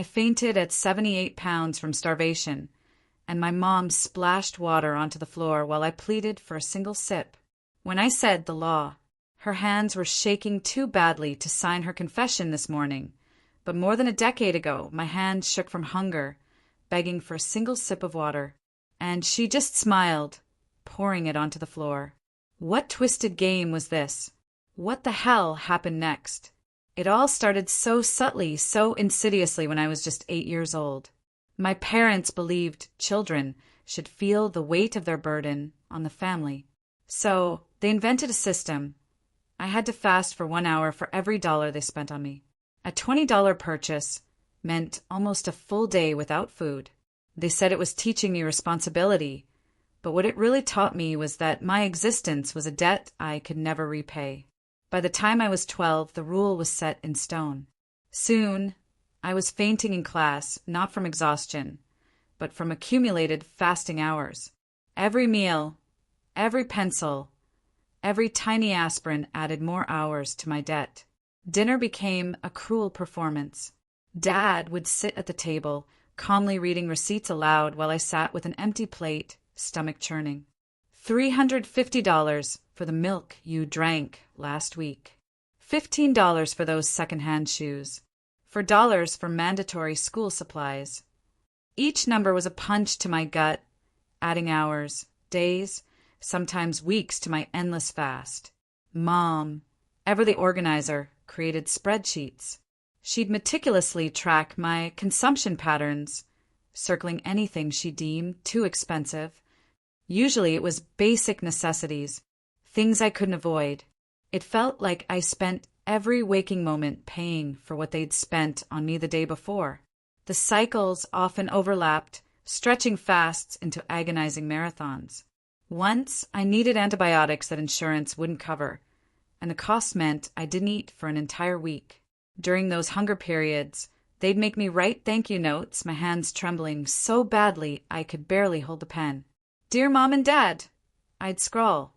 I fainted at 78 pounds from starvation, and my mom splashed water onto the floor while I pleaded for a single sip. When I said the law, her hands were shaking too badly to sign her confession this morning, but more than a decade ago my hands shook from hunger, begging for a single sip of water, and she just smiled, pouring it onto the floor. What twisted game was this? What the hell happened next? It all started so subtly, so insidiously when I was just 8 years old. My parents believed children should feel the weight of their burden on the family. So they invented a system. I had to fast for 1 hour for every dollar they spent on me. A $20 purchase meant almost a full day without food. They said it was teaching me responsibility, but what it really taught me was that my existence was a debt I could never repay. By the time I was 12, the rule was set in stone. Soon, I was fainting in class, not from exhaustion, but from accumulated fasting hours. Every meal, every pencil, every tiny aspirin added more hours to my debt. Dinner became a cruel performance. Dad would sit at the table, calmly reading receipts aloud while I sat with an empty plate, stomach churning. $350 for the milk you drank last week. $15 for those second-hand shoes. $4 for mandatory school supplies. Each number was a punch to my gut, adding hours, days, sometimes weeks to my endless fast. Mom, ever the organizer, created spreadsheets. She'd meticulously track my consumption patterns, circling anything she deemed too expensive. Usually it was basic necessities, things I couldn't avoid. It felt like I spent every waking moment paying for what they'd spent on me the day before. The cycles often overlapped, stretching fasts into agonizing marathons. Once, I needed antibiotics that insurance wouldn't cover, and the cost meant I didn't eat for an entire week. During those hunger periods, they'd make me write thank you notes, my hands trembling so badly I could barely hold the pen. "Dear Mom and Dad," I'd scrawl.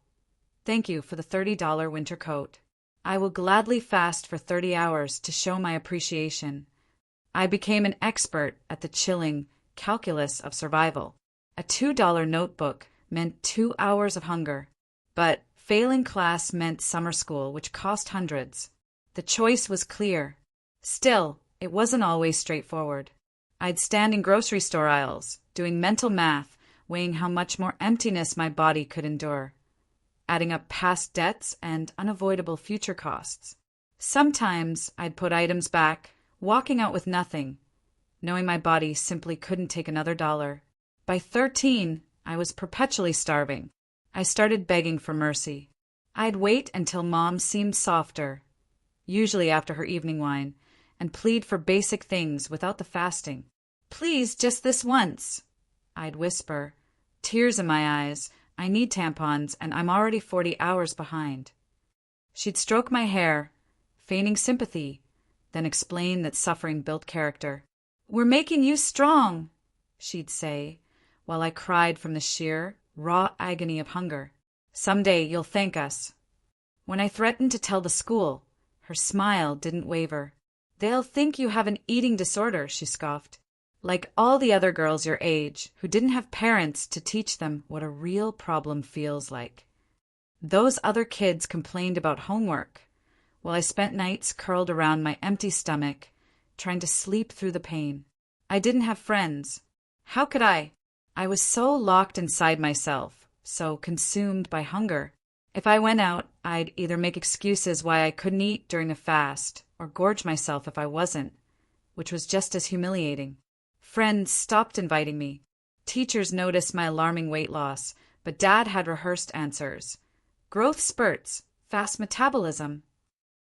"Thank you for the $30 winter coat. I will gladly fast for 30 hours to show my appreciation." I became an expert at the chilling calculus of survival. A $2 notebook meant 2 hours of hunger, but failing class meant summer school, which cost hundreds. The choice was clear. Still, it wasn't always straightforward. I'd stand in grocery store aisles, doing mental math, weighing how much more emptiness my body could endure, adding up past debts and unavoidable future costs. Sometimes I'd put items back, walking out with nothing, knowing my body simply couldn't take another dollar. By 13, I was perpetually starving. I started begging for mercy. I'd wait until Mom seemed softer, usually after her evening wine, and plead for basic things without the fasting. "Please, just this once," I'd whisper, tears in my eyes. "I need tampons, and I'm already 40 hours behind." She'd stroke my hair, feigning sympathy, then explain that suffering built character. "We're making you strong," she'd say, while I cried from the sheer, raw agony of hunger. "Someday you'll thank us." When I threatened to tell the school, her smile didn't waver. "They'll think you have an eating disorder," she scoffed. "Like all the other girls your age who didn't have parents to teach them what a real problem feels like." Those other kids complained about homework, while I spent nights curled around my empty stomach, trying to sleep through the pain. I didn't have friends. How could I? I was so locked inside myself, so consumed by hunger. If I went out, I'd either make excuses why I couldn't eat during the fast, or gorge myself if I wasn't, which was just as humiliating. Friends stopped inviting me. Teachers noticed my alarming weight loss, but Dad had rehearsed answers. Growth spurts, fast metabolism.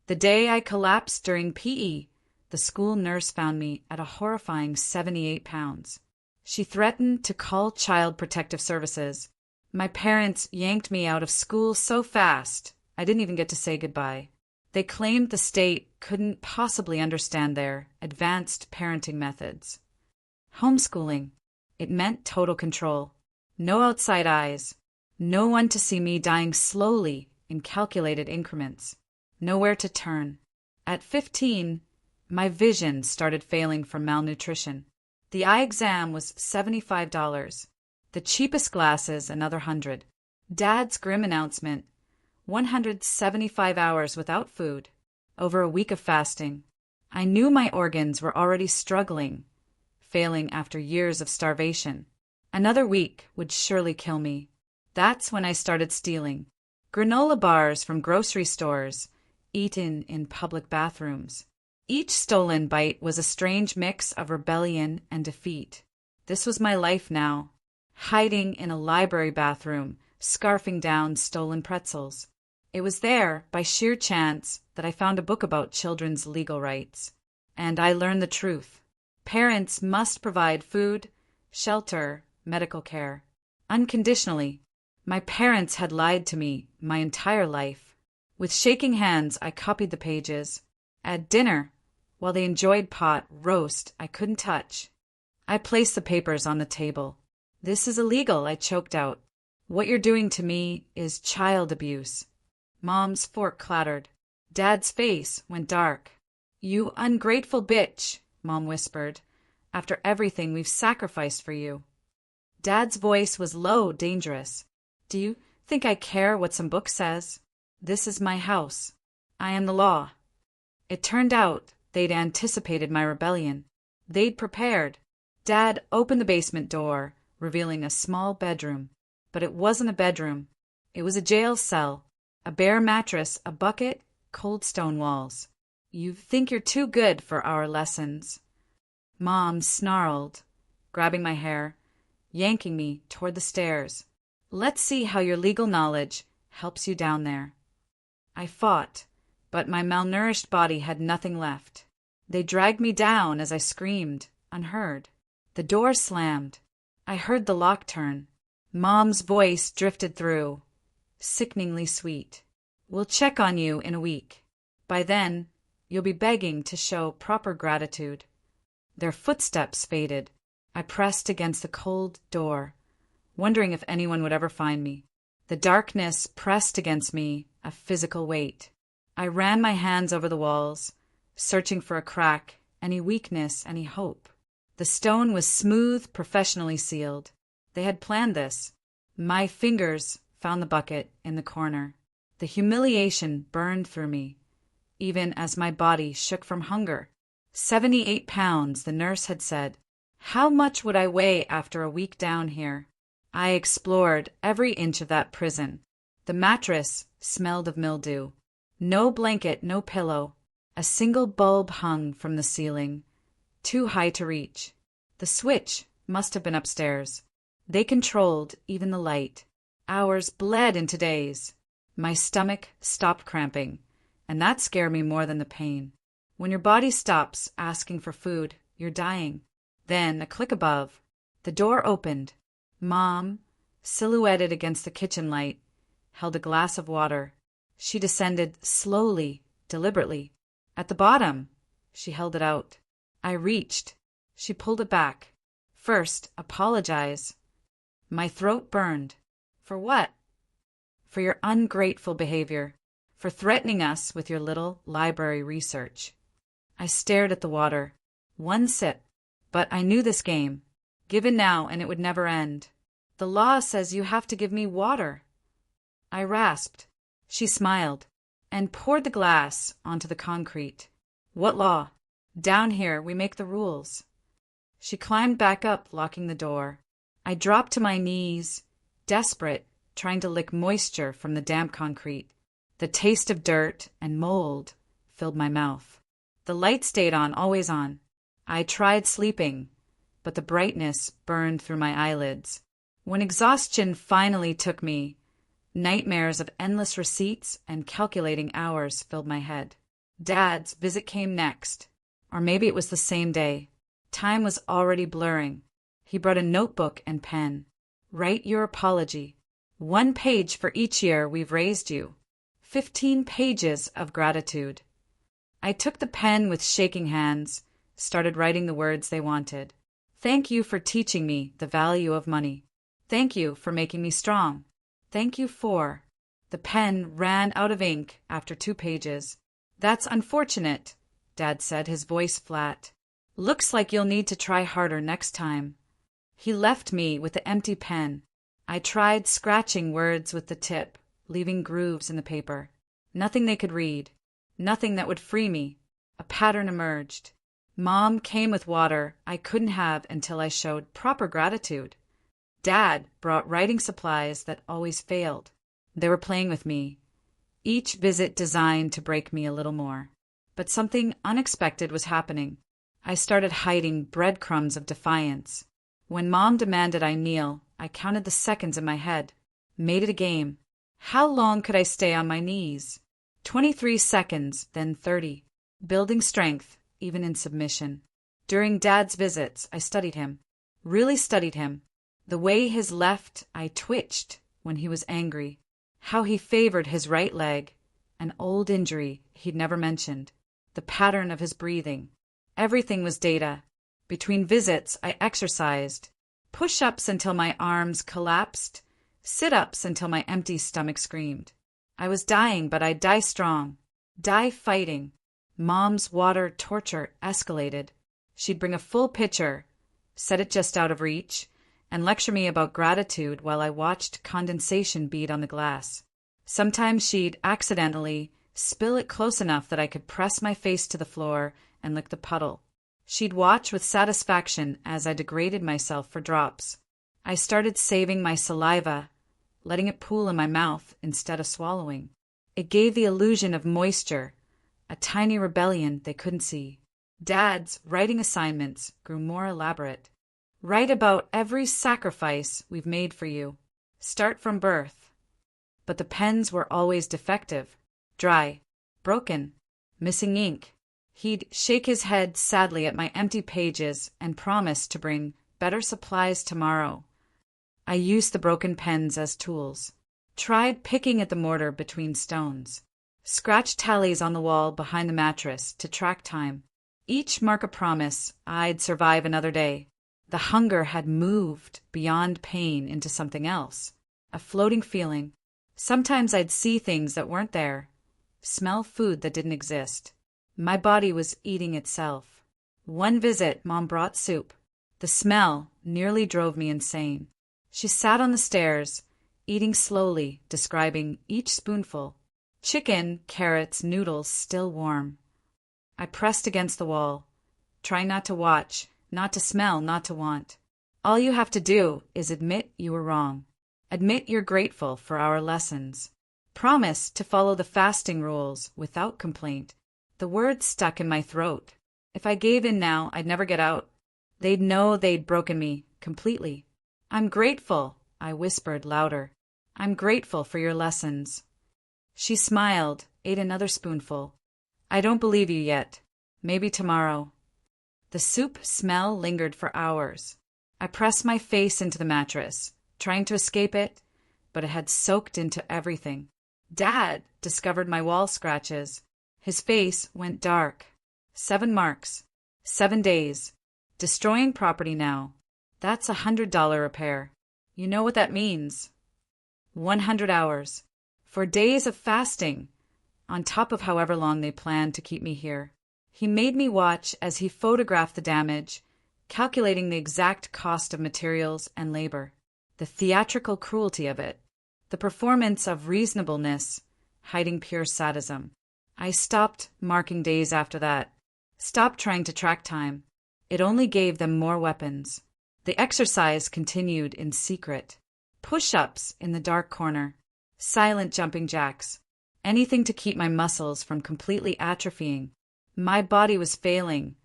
The day I collapsed during PE, the school nurse found me at a horrifying 78 pounds. She threatened to call Child Protective Services. My parents yanked me out of school so fast, I didn't even get to say goodbye. They claimed the state couldn't possibly understand their advanced parenting methods. Homeschooling. It meant total control. No outside eyes. No one to see me dying slowly in calculated increments. Nowhere to turn. At 15, My vision started failing from malnutrition. The eye exam was $75. The cheapest glasses, another 100. Dad's grim announcement, 175 hours without food, over a week of fasting. I knew my organs were already struggling, failing after years of starvation. Another week would surely kill me. That's when I started stealing. Granola bars from grocery stores, eaten in public bathrooms. Each stolen bite was a strange mix of rebellion and defeat. This was my life now. Hiding in a library bathroom, scarfing down stolen pretzels. It was there, by sheer chance, that I found a book about children's legal rights. And I learned the truth. Parents must provide food, shelter, medical care. Unconditionally. My parents had lied to me my entire life. With shaking hands, I copied the pages. At dinner, while they enjoyed pot roast I couldn't touch, I placed the papers on the table. "This is illegal," I choked out. "What you're doing to me is child abuse." Mom's fork clattered. Dad's face went dark. "You ungrateful bitch," Mom whispered, "after everything we've sacrificed for you." Dad's voice was low, dangerous. "Do you think I care what some book says? This is my house. I am the law." It turned out they'd anticipated my rebellion. They'd prepared. Dad opened the basement door, revealing a small bedroom. But it wasn't a bedroom. It was a jail cell. A bare mattress, a bucket, cold stone walls. "You think you're too good for our lessons." Mom snarled, grabbing my hair, yanking me toward the stairs. "Let's see how your legal knowledge helps you down there." I fought, but my malnourished body had nothing left. They dragged me down as I screamed, unheard. The door slammed. I heard the lock turn. Mom's voice drifted through, sickeningly sweet. "We'll check on you in a week. By then, you'll be begging to show proper gratitude." Their footsteps faded. I pressed against the cold door, wondering if anyone would ever find me. The darkness pressed against me, a physical weight. I ran my hands over the walls, searching for a crack, any weakness, any hope. The stone was smooth, professionally sealed. They had planned this. My fingers found the bucket in the corner. The humiliation burned through me, even as my body shook from hunger. 78 pounds, the nurse had said. How much would I weigh after a week down here? I explored every inch of that prison. The mattress smelled of mildew. No blanket, no pillow. A single bulb hung from the ceiling, too high to reach. The switch must have been upstairs. They controlled even the light. Hours bled into days. My stomach stopped cramping, and that scared me more than the pain. When your body stops asking for food, you're dying. Then, a click above. The door opened. Mom, silhouetted against the kitchen light, held a glass of water. She descended slowly, deliberately. At the bottom, she held it out. I reached. She pulled it back. First, apologize. My throat burned. For what? For your ungrateful behavior. For threatening us with your little library research. I stared at the water. One sip. But I knew this game. Given now and it would never end. The law says you have to give me water. I rasped. She smiled and poured the glass onto the concrete. What law? Down here we make the rules. She climbed back up, locking the door. I dropped to my knees, desperate, trying to lick moisture from the damp concrete. The taste of dirt and mold filled my mouth. The light stayed on, always on. I tried sleeping, but the brightness burned through my eyelids. When exhaustion finally took me, nightmares of endless receipts and calculating hours filled my head. Dad's visit came next, or maybe it was the same day. Time was already blurring. He brought a notebook and pen. Write your apology. 1 page for each year we've raised you. 15 pages of gratitude. I took the pen with shaking hands, started writing the words they wanted. Thank you for teaching me the value of money. Thank you for making me strong. Thank you for... The pen ran out of ink after 2 pages. That's unfortunate. Dad said, his voice flat. Looks like you'll need to try harder next time. He left me with the empty pen. I tried scratching words with the tip, leaving grooves in the paper. Nothing they could read. Nothing that would free me. A pattern emerged. Mom came with water I couldn't have until I showed proper gratitude. Dad brought writing supplies that always failed. They were playing with me, each visit designed to break me a little more. But something unexpected was happening. I started hiding breadcrumbs of defiance. When Mom demanded I kneel, I counted the seconds in my head. Made it a game. How long could I stay on my knees? 23 seconds, then 30. Building strength, even in submission. During Dad's visits, I studied him. Really studied him. The way his left eye twitched when he was angry. How he favored his right leg. An old injury he'd never mentioned. The pattern of his breathing. Everything was data. Between visits, I exercised. Push-ups until my arms collapsed. Sit-ups until my empty stomach screamed. I was dying, but I'd die strong. Die fighting. Mom's water torture escalated. She'd bring a full pitcher, set it just out of reach, and lecture me about gratitude while I watched condensation bead on the glass. Sometimes she'd accidentally spill it close enough that I could press my face to the floor and lick the puddle. She'd watch with satisfaction as I degraded myself for drops. I started saving my saliva, letting it pool in my mouth instead of swallowing. It gave the illusion of moisture, a tiny rebellion they couldn't see. Dad's writing assignments grew more elaborate. Write about every sacrifice we've made for you. Start from birth. But the pens were always defective, dry, broken, missing ink. He'd shake his head sadly at my empty pages and promise to bring better supplies tomorrow. I used the broken pens as tools. Tried picking at the mortar between stones. Scratched tallies on the wall behind the mattress to track time. Each mark a promise I'd survive another day. The hunger had moved beyond pain into something else. A floating feeling. Sometimes I'd see things that weren't there. Smell food that didn't exist. My body was eating itself. One visit, Mom brought soup. The smell nearly drove me insane. She sat on the stairs, eating slowly, describing each spoonful. Chicken, carrots, noodles, still warm. I pressed against the wall, trying not to watch, not to smell, not to want. All you have to do is admit you were wrong. Admit you're grateful for our lessons. Promise to follow the fasting rules without complaint. The words stuck in my throat. If I gave in now, I'd never get out. They'd know they'd broken me completely. I'm grateful, I whispered louder. I'm grateful for your lessons. She smiled, ate another spoonful. I don't believe you yet. Maybe tomorrow. The soup smell lingered for hours. I pressed my face into the mattress, trying to escape it, but it had soaked into everything. Dad discovered my wall scratches. His face went dark. 7 marks. 7 days. Destroying property now. That's $100 repair. You know what that means. 100 hours. For days of fasting, on top of however long they planned to keep me here. He made me watch as he photographed the damage, calculating the exact cost of materials and labor. The theatrical cruelty of it. The performance of reasonableness, hiding pure sadism. I stopped marking days after that. Stopped trying to track time. It only gave them more weapons. The exercise continued in secret. Push-ups in the dark corner. Silent jumping jacks. Anything to keep my muscles from completely atrophying. My body was failing,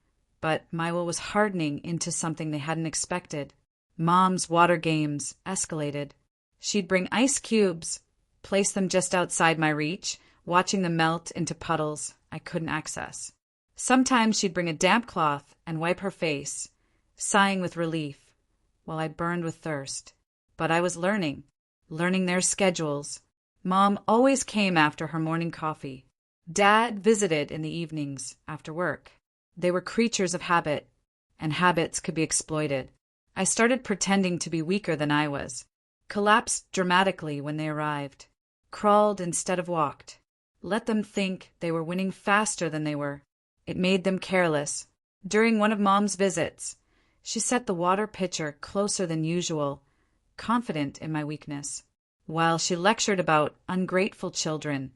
but my will was hardening into something they hadn't expected. Mom's water games escalated. She'd bring ice cubes, place them just outside my reach, watching them melt into puddles I couldn't access. Sometimes she'd bring a damp cloth and wipe her face, sighing with relief, while I burned with thirst. But I was learning their schedules. Mom always came after her morning coffee. Dad visited in the evenings after work. They were creatures of habit, and habits could be exploited. I started pretending to be weaker than I was. Collapsed dramatically when they arrived. Crawled instead of walked. Let them think they were winning faster than they were. It made them careless. During one of Mom's visits, she set the water pitcher closer than usual, confident in my weakness. While she lectured about ungrateful children,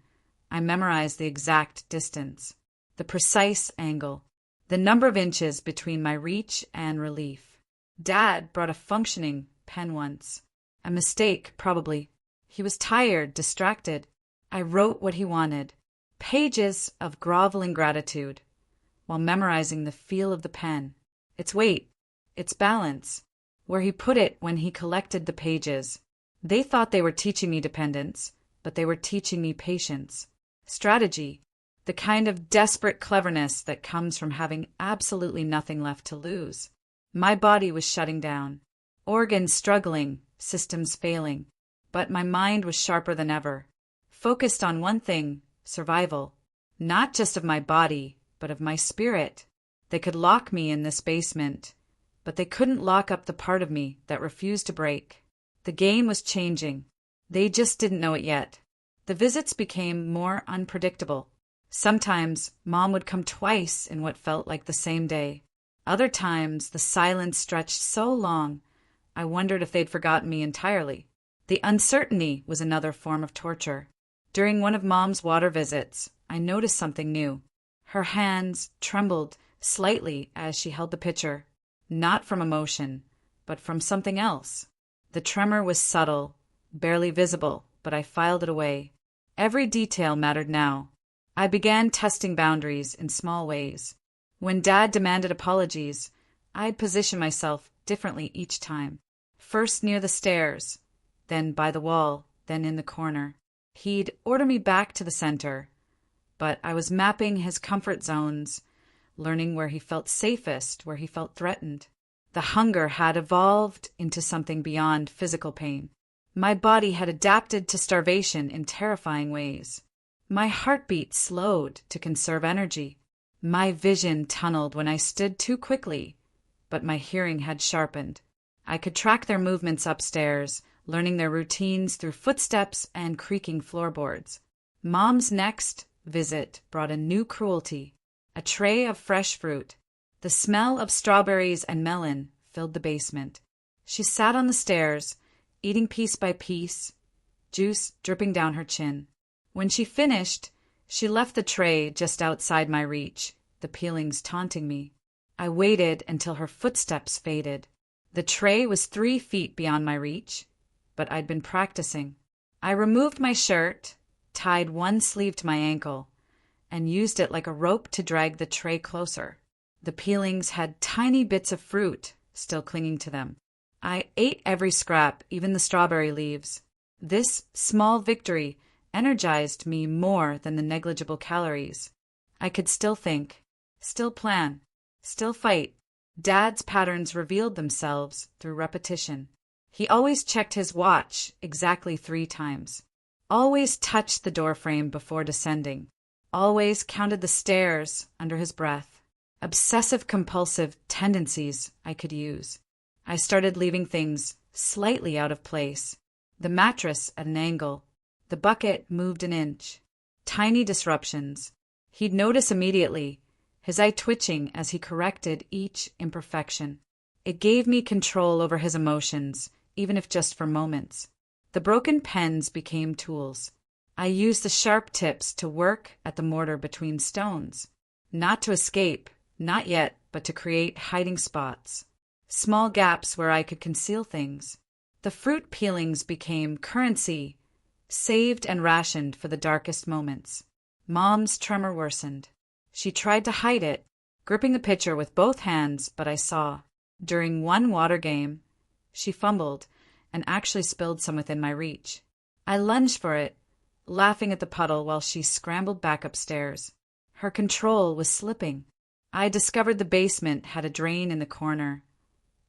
I memorized the exact distance, the precise angle, the number of inches between my reach and relief. Dad brought a functioning pen once. A mistake, probably. He was tired, distracted. I wrote what he wanted, pages of groveling gratitude, while memorizing the feel of the pen, its weight, its balance, where he put it when he collected the pages. They thought they were teaching me dependence, but they were teaching me patience. Strategy, the kind of desperate cleverness that comes from having absolutely nothing left to lose. My body was shutting down, organs struggling, systems failing, but my mind was sharper than ever, focused on one thing, survival, not just of my body, but of my spirit. They could lock me in this basement, but they couldn't lock up the part of me that refused to break. The game was changing. They just didn't know it yet. The visits became more unpredictable. Sometimes Mom would come twice in what felt like the same day. Other times the silence stretched so long, I wondered if they'd forgotten me entirely. The uncertainty was another form of torture. During one of Mom's water visits, I noticed something new. Her hands trembled slightly as she held the pitcher, not from emotion, but from something else. The tremor was subtle, barely visible, but I filed it away. Every detail mattered now. I began testing boundaries in small ways. When Dad demanded apologies, I'd position myself differently each time. First near the stairs, then by the wall, then in the corner. He'd order me back to the center, but I was mapping his comfort zones, learning where he felt safest, where he felt threatened. The hunger had evolved into something beyond physical pain. My body had adapted to starvation in terrifying ways. My heartbeat slowed to conserve energy. My vision tunneled when I stood too quickly, but my hearing had sharpened. I could track their movements upstairs, learning their routines through footsteps and creaking floorboards. Mom's next visit brought a new cruelty, a tray of fresh fruit. The smell of strawberries and melon filled the basement. She sat on the stairs, eating piece by piece, juice dripping down her chin. When she finished, she left the tray just outside my reach, the peelings taunting me. I waited until her footsteps faded. The tray was 3 feet beyond my reach, but I'd been practicing. I removed my shirt, tied one sleeve to my ankle, and used it like a rope to drag the tray closer. The peelings had tiny bits of fruit still clinging to them. I ate every scrap, even the strawberry leaves. This small victory energized me more than the negligible calories. I could still think, still plan, still fight. Dad's patterns revealed themselves through repetition. He always checked his watch exactly 3 times, always touched the doorframe before descending, always counted the stairs under his breath. Obsessive-compulsive tendencies I could use. I started leaving things slightly out of place. The mattress at an angle. The bucket moved an inch. Tiny disruptions. He'd notice immediately, his eye twitching as he corrected each imperfection. It gave me control over his emotions, even if just for moments. The broken pens became tools. I used the sharp tips to work at the mortar between stones. Not to escape, not yet, but to create hiding spots. Small gaps where I could conceal things. The fruit peelings became currency, saved and rationed for the darkest moments. Mom's tremor worsened. She tried to hide it, gripping the pitcher with both hands, but I saw. During one water game, she fumbled and actually spilled some within my reach. I lunged for it, laughing at the puddle while she scrambled back upstairs. Her control was slipping. I discovered the basement had a drain in the corner,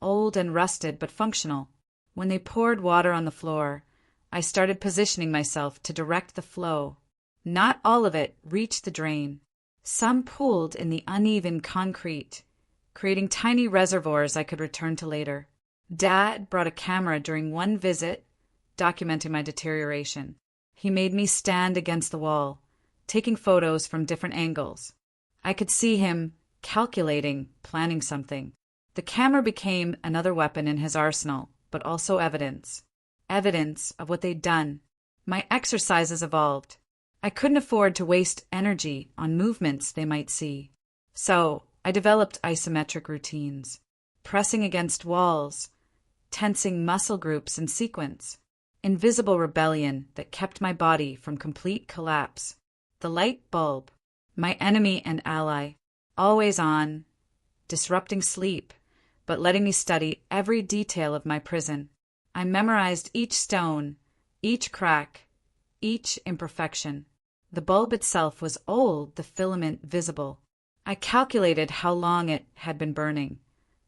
old and rusted but functional. When they poured water on the floor, I started positioning myself to direct the flow. Not all of it reached the drain. Some pooled in the uneven concrete, creating tiny reservoirs I could return to later. Dad brought a camera during one visit, documenting my deterioration. He made me stand against the wall, taking photos from different angles. I could see him calculating, planning something. The camera became another weapon in his arsenal, but also evidence. Evidence of what they'd done. My exercises evolved. I couldn't afford to waste energy on movements they might see. So I developed isometric routines, pressing against walls, tensing muscle groups in sequence. Invisible rebellion that kept my body from complete collapse. The light bulb, my enemy and ally, always on, disrupting sleep, but letting me study every detail of my prison. I memorized each stone, each crack, each imperfection. The bulb itself was old, the filament visible. I calculated how long it had been burning,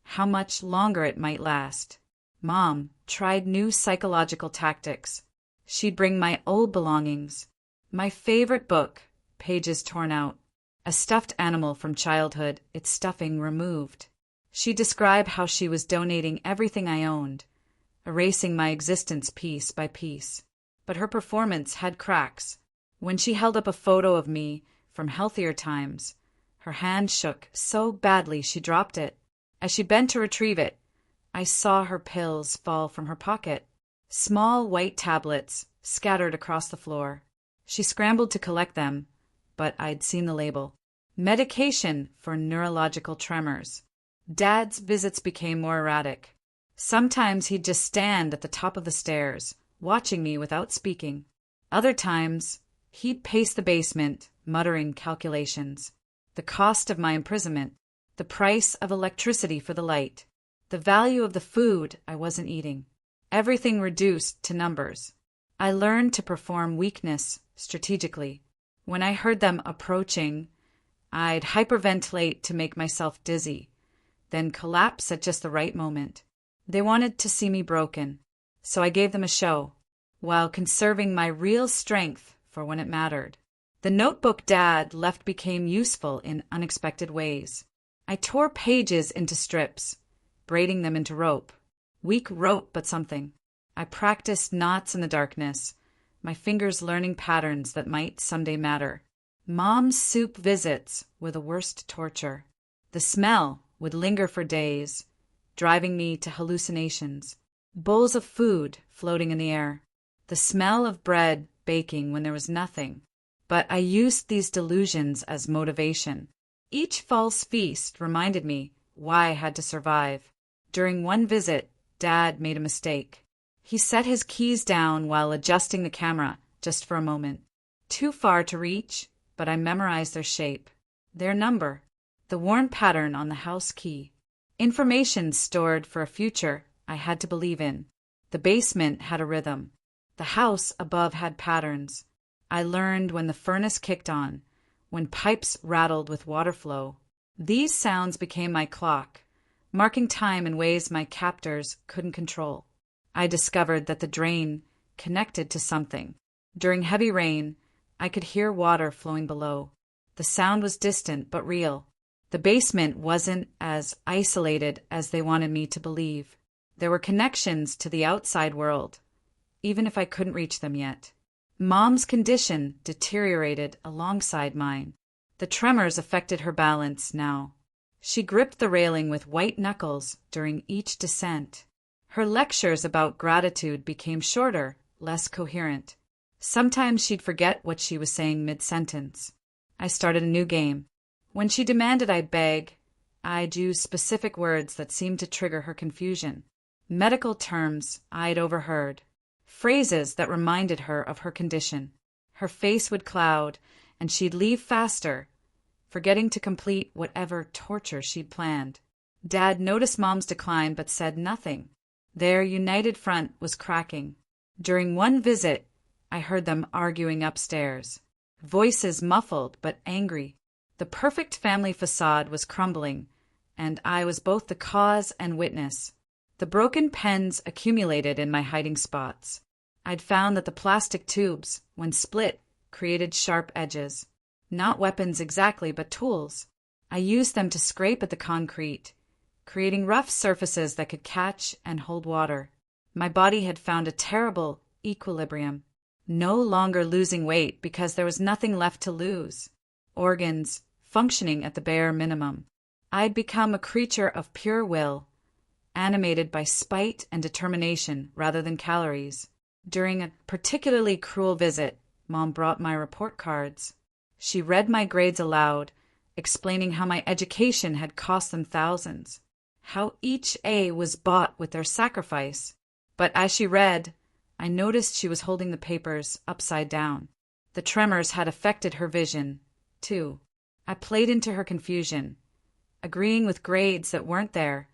how much longer it might last. Mom tried new psychological tactics. She'd bring my old belongings, my favorite book, pages torn out, a stuffed animal from childhood, its stuffing removed. She'd describe how she was donating everything I owned, erasing my existence piece by piece. But her performance had cracks. When she held up a photo of me from healthier times, her hand shook so badly she dropped it. As she bent to retrieve it, I saw her pills fall from her pocket, small white tablets scattered across the floor. She scrambled to collect them, but I'd seen the label. Medication for neurological tremors. Dad's visits became more erratic. Sometimes he'd just stand at the top of the stairs, watching me without speaking. Other times, he'd pace the basement, muttering calculations. The cost of my imprisonment, the price of electricity for the light, the value of the food I wasn't eating. Everything reduced to numbers. I learned to perform weakness strategically. When I heard them approaching, I'd hyperventilate to make myself dizzy, then collapse at just the right moment. They wanted to see me broken, so I gave them a show, while conserving my real strength for when it mattered. The notebook Dad left became useful in unexpected ways. I tore pages into strips, braiding them into rope. Weak rope, but something. I practiced knots in the darkness, my fingers learning patterns that might someday matter. Mom's soup visits were the worst torture. The smell would linger for days, driving me to hallucinations. Bowls of food floating in the air. The smell of bread baking when there was nothing. But I used these delusions as motivation. Each false feast reminded me why I had to survive. During one visit, Dad made a mistake. He set his keys down while adjusting the camera just for a moment. Too far to reach, but I memorized their shape, their number, the worn pattern on the house key. Information stored for a future I had to believe in. The basement had a rhythm. The house above had patterns. I learned when the furnace kicked on, when pipes rattled with water flow. These sounds became my clock, marking time in ways my captors couldn't control. I discovered that the drain connected to something. During heavy rain, I could hear water flowing below. The sound was distant but real. The basement wasn't as isolated as they wanted me to believe. There were connections to the outside world, even if I couldn't reach them yet. Mom's condition deteriorated alongside mine. The tremors affected her balance now. She gripped the railing with white knuckles during each descent. Her lectures about gratitude became shorter, less coherent. Sometimes she'd forget what she was saying mid-sentence. I started a new game. When she demanded I beg, I'd use specific words that seemed to trigger her confusion. Medical terms I'd overheard. Phrases that reminded her of her condition. Her face would cloud, and she'd leave faster, forgetting to complete whatever torture she'd planned. Dad noticed Mom's decline but said nothing. Their united front was cracking. During one visit, I heard them arguing upstairs. Voices muffled but angry. The perfect family facade was crumbling, and I was both the cause and witness. The broken pens accumulated in my hiding spots. I'd found that the plastic tubes, when split, created sharp edges. Not weapons exactly, but tools. I used them to scrape at the concrete, creating rough surfaces that could catch and hold water. My body had found a terrible equilibrium, no longer losing weight because there was nothing left to lose. Organs functioning at the bare minimum. I'd become a creature of pure will, animated by spite and determination rather than calories. During a particularly cruel visit, Mom brought my report cards. She read my grades aloud, explaining how my education had cost them thousands, how each A was bought with their sacrifice. But as she read, I noticed she was holding the papers upside down. The tremors had affected her vision, too. I played into her confusion, agreeing with grades that weren't there,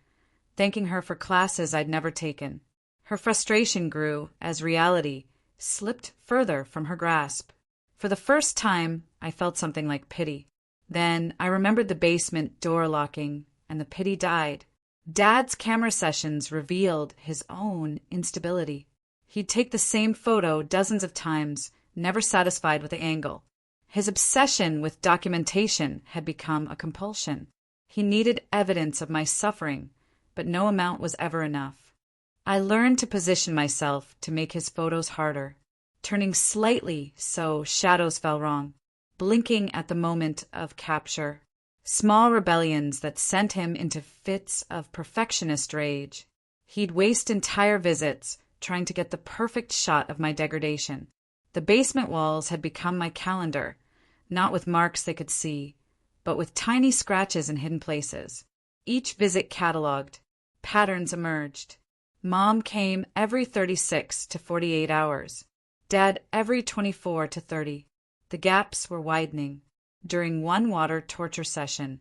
thanking her for classes I'd never taken. Her frustration grew as reality slipped further from her grasp. For the first time, I felt something like pity. Then I remembered the basement door locking, and the pity died. Dad's camera sessions revealed his own instability. He'd take the same photo dozens of times, never satisfied with the angle. His obsession with documentation had become a compulsion. He needed evidence of my suffering, but no amount was ever enough. I learned to position myself to make his photos harder, turning slightly so shadows fell wrong, blinking at the moment of capture. Small rebellions that sent him into fits of perfectionist rage. He'd waste entire visits trying to get the perfect shot of my degradation. The basement walls had become my calendar, not with marks they could see, but with tiny scratches in hidden places. Each visit catalogued. Patterns emerged. Mom came every 36 to 48 hours. Dad every 24 to 30. The gaps were widening. During one water torture session,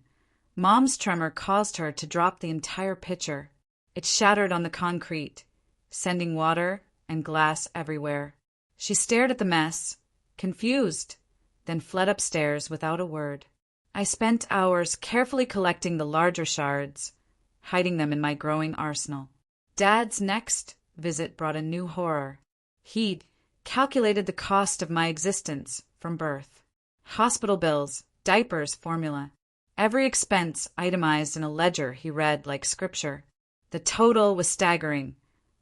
Mom's tremor caused her to drop the entire pitcher. It shattered on the concrete, sending water and glass everywhere. She stared at the mess, confused, then fled upstairs without a word. I spent hours carefully collecting the larger shards, hiding them in my growing arsenal. Dad's next visit brought a new horror. He'd calculated the cost of my existence from birth. Hospital bills, diapers, formula. Every expense itemized in a ledger he read like scripture. The total was staggering.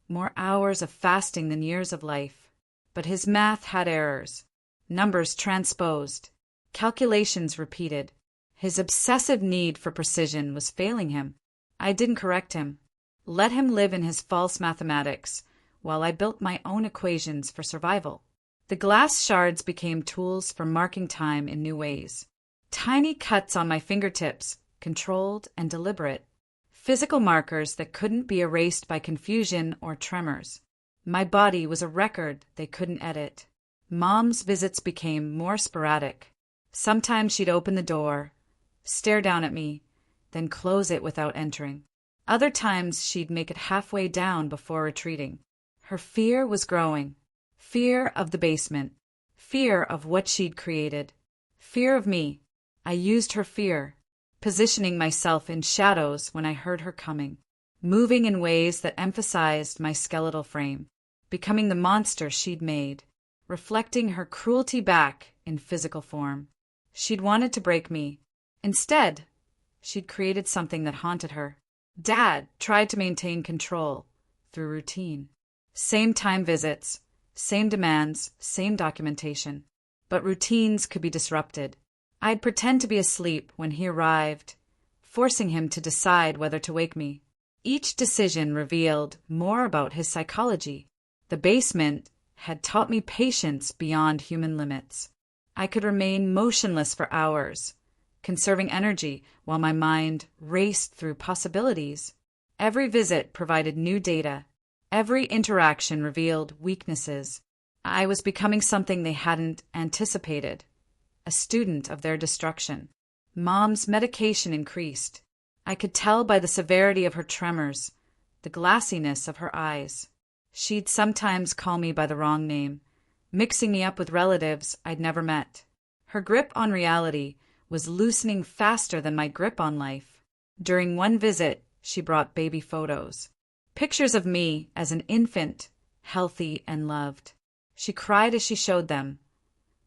More hours of fasting than years of life. But his math had errors. Numbers transposed. Calculations repeated. His obsessive need for precision was failing him. I didn't correct him. Let him live in his false mathematics, while I built my own equations for survival. The glass shards became tools for marking time in new ways. Tiny cuts on my fingertips, controlled and deliberate. Physical markers that couldn't be erased by confusion or tremors. My body was a record they couldn't edit. Mom's visits became more sporadic. Sometimes she'd open the door, stare down at me, then close it without entering. Other times she'd make it halfway down before retreating. Her fear was growing. Fear of the basement. Fear of what she'd created. Fear of me. I used her fear, positioning myself in shadows when I heard her coming, moving in ways that emphasized my skeletal frame, becoming the monster she'd made, reflecting her cruelty back in physical form. She'd wanted to break me. Instead, she'd created something that haunted her. Dad tried to maintain control through routine. Same time visits, same demands, same documentation. But routines could be disrupted. I'd pretend to be asleep when he arrived, forcing him to decide whether to wake me. Each decision revealed more about his psychology. The basement had taught me patience beyond human limits. I could remain motionless for hours, conserving energy while my mind raced through possibilities. Every visit provided new data. Every interaction revealed weaknesses. I was becoming something they hadn't anticipated, a student of their destruction. Mom's medication increased. I could tell by the severity of her tremors, the glassiness of her eyes. She'd sometimes call me by the wrong name, mixing me up with relatives I'd never met. Her grip on reality was loosening faster than my grip on life. During one visit, she brought baby photos. Pictures of me as an infant, healthy and loved. She cried as she showed them,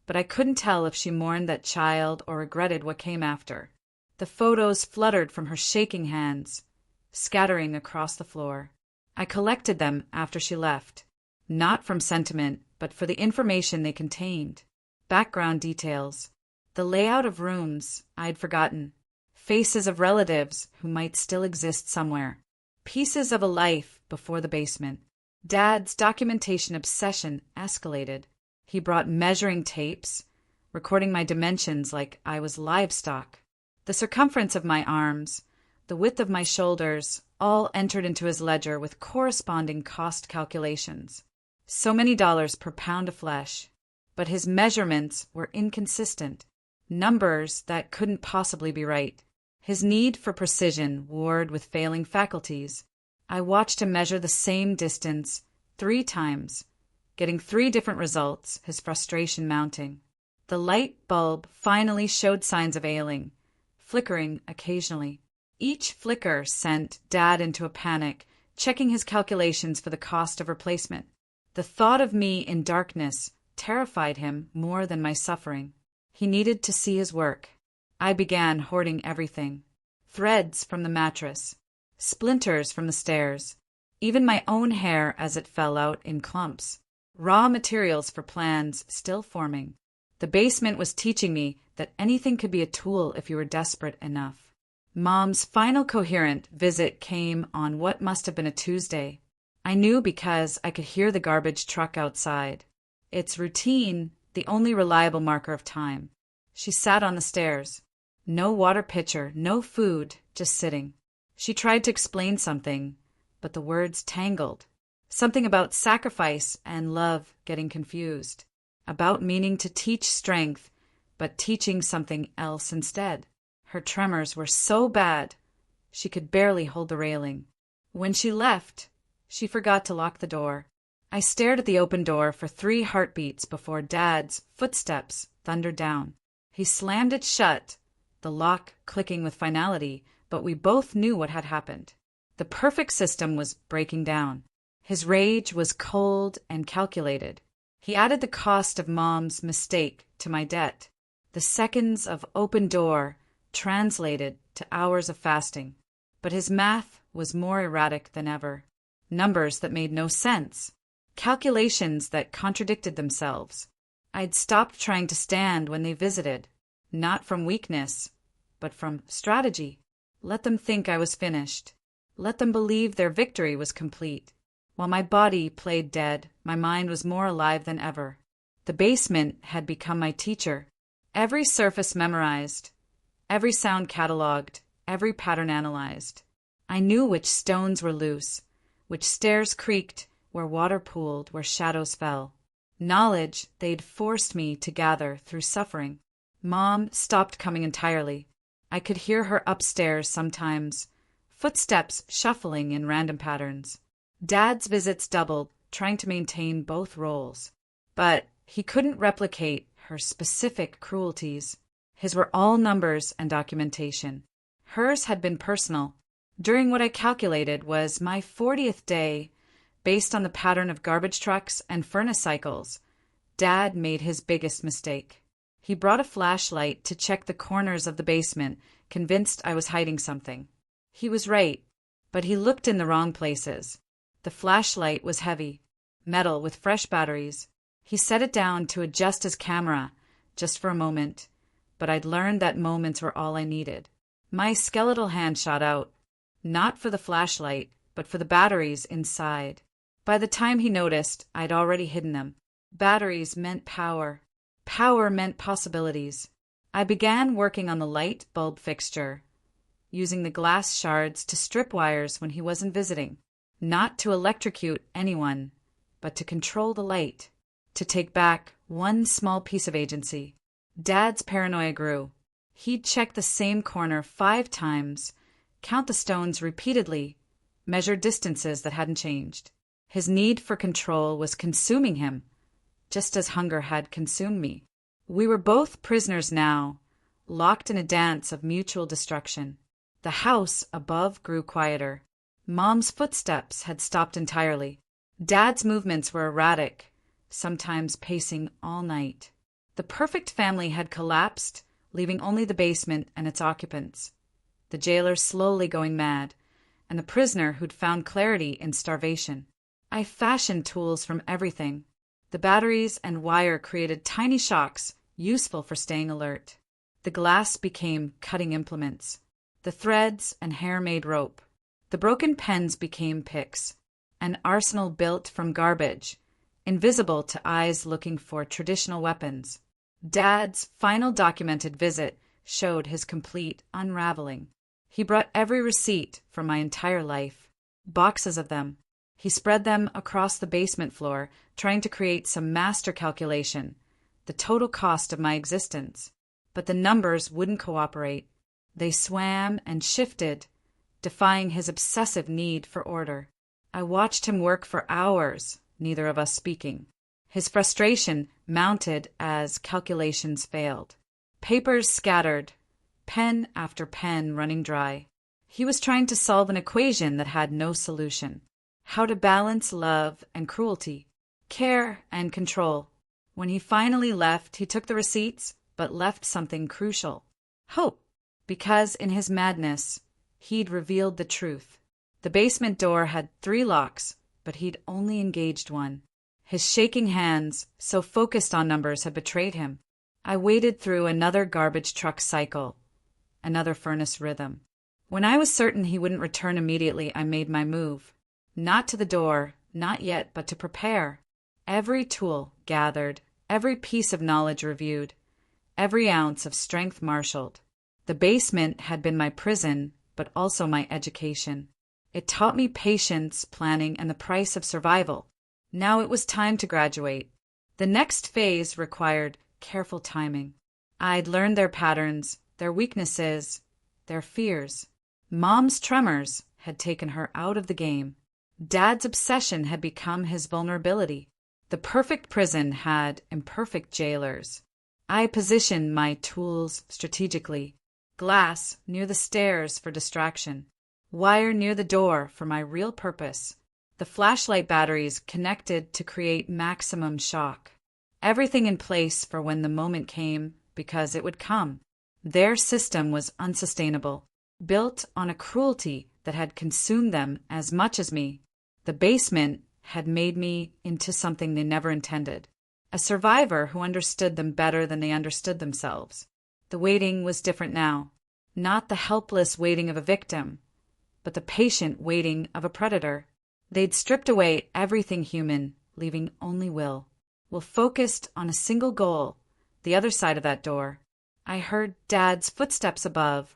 but I couldn't tell if she mourned that child or regretted what came after. The photos fluttered from her shaking hands, scattering across the floor. I collected them after she left, not from sentiment, but for the information they contained. Background details. The layout of rooms I'd forgotten. Faces of relatives who might still exist somewhere. Pieces of a life before the basement. Dad's documentation obsession escalated. He brought measuring tapes, recording my dimensions like I was livestock. The circumference of my arms, the width of my shoulders, all entered into his ledger with corresponding cost calculations. So many dollars per pound of flesh. But his measurements were inconsistent. Numbers that couldn't possibly be right. His need for precision warred with failing faculties. I watched him measure the same distance 3 times, getting 3 different results, his frustration mounting. The light bulb finally showed signs of ailing, flickering occasionally. Each flicker sent Dad into a panic, checking his calculations for the cost of replacement. The thought of me in darkness terrified him more than my suffering. He needed to see his work. I began hoarding everything. Threads from the mattress, splinters from the stairs, even my own hair as it fell out in clumps. Raw materials for plans still forming. The basement was teaching me that anything could be a tool if you were desperate enough. Mom's final coherent visit came on what must have been a Tuesday. I knew because I could hear the garbage truck outside. Its routine, the only reliable marker of time. She sat on the stairs. No water pitcher, no food, just sitting. She tried to explain something, but the words tangled. Something about sacrifice and love getting confused. About meaning to teach strength, but teaching something else instead. Her tremors were so bad, she could barely hold the railing. When she left, she forgot to lock the door. I stared at the open door for 3 heartbeats before Dad's footsteps thundered down. He slammed it shut, the lock clicking with finality, but we both knew what had happened. The perfect system was breaking down. His rage was cold and calculated. He added the cost of Mom's mistake to my debt. The seconds of open door translated to hours of fasting. But his math was more erratic than ever. Numbers that made no sense. Calculations that contradicted themselves. I'd stopped trying to stand when they visited, not from weakness, but from strategy. Let them think I was finished. Let them believe their victory was complete. While my body played dead, my mind was more alive than ever. The basement had become my teacher. Every surface memorized, every sound cataloged, every pattern analyzed. I knew which stones were loose, which stairs creaked, where water pooled, where shadows fell. Knowledge they'd forced me to gather through suffering. Mom stopped coming entirely. I could hear her upstairs sometimes, footsteps shuffling in random patterns. Dad's visits doubled, trying to maintain both roles. But he couldn't replicate her specific cruelties. His were all numbers and documentation. Hers had been personal. During what I calculated was my 40th day, based on the pattern of garbage trucks and furnace cycles, Dad made his biggest mistake. He brought a flashlight to check the corners of the basement, convinced I was hiding something. He was right, but he looked in the wrong places. The flashlight was heavy, metal with fresh batteries. He set it down to adjust his camera, just for a moment, but I'd learned that moments were all I needed. My skeletal hand shot out, not for the flashlight, but for the batteries inside. By the time he noticed, I'd already hidden them. Batteries meant power. Power meant possibilities. I began working on the light bulb fixture, using the glass shards to strip wires when he wasn't visiting. Not to electrocute anyone, but to control the light. To take back one small piece of agency. Dad's paranoia grew. He'd check the same corner 5 times, count the stones repeatedly, measure distances that hadn't changed. His need for control was consuming him, just as hunger had consumed me. We were both prisoners now, locked in a dance of mutual destruction. The house above grew quieter. Mom's footsteps had stopped entirely. Dad's movements were erratic, sometimes pacing all night. The perfect family had collapsed, leaving only the basement and its occupants. The jailer slowly going mad, and the prisoner who'd found clarity in starvation. I fashioned tools from everything. The batteries and wire created tiny shocks, useful for staying alert. The glass became cutting implements. The threads and hair made rope. The broken pens became picks. An arsenal built from garbage, invisible to eyes looking for traditional weapons. Dad's final documented visit showed his complete unraveling. He brought every receipt from my entire life, boxes of them. He spread them across the basement floor, trying to create some master calculation, the total cost of my existence. But the numbers wouldn't cooperate. They swam and shifted, defying his obsessive need for order. I watched him work for hours, neither of us speaking. His frustration mounted as calculations failed. Papers scattered, pen after pen running dry. He was trying to solve an equation that had no solution. How to balance love and cruelty, care and control. When he finally left, he took the receipts, but left something crucial. Hope, because in his madness, he'd revealed the truth. The basement door had 3 locks, but he'd only engaged one. His shaking hands, so focused on numbers, had betrayed him. I waded through another garbage truck cycle, another furnace rhythm. When I was certain he wouldn't return immediately, I made my move. Not to the door, not yet, but to prepare. Every tool gathered, every piece of knowledge reviewed, every ounce of strength marshaled. The basement had been my prison, but also my education. It taught me patience, planning, and the price of survival. Now it was time to graduate. The next phase required careful timing. I'd learned their patterns, their weaknesses, their fears. Mom's tremors had taken her out of the game. Dad's obsession had become his vulnerability. The perfect prison had imperfect jailers. I positioned my tools strategically. Glass near the stairs for distraction. Wire near the door for my real purpose. The flashlight batteries connected to create maximum shock. Everything in place for when the moment came, because it would come. Their system was unsustainable, built on a cruelty that had consumed them as much as me. The basement had made me into something they never intended. A survivor who understood them better than they understood themselves. The waiting was different now. Not the helpless waiting of a victim, but the patient waiting of a predator. They'd stripped away everything human, leaving only will focused on a single goal, the other side of that door. I heard Dad's footsteps above,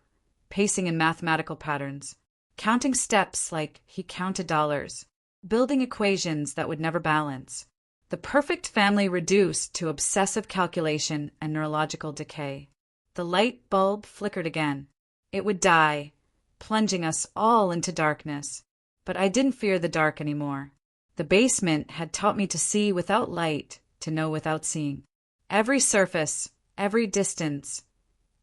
pacing in mathematical patterns, counting steps like he counted dollars, building equations that would never balance. The perfect family reduced to obsessive calculation and neurological decay. The light bulb flickered again. It would die, plunging us all into darkness. But I didn't fear the dark anymore. The basement had taught me to see without light, to know without seeing. Every surface, every distance,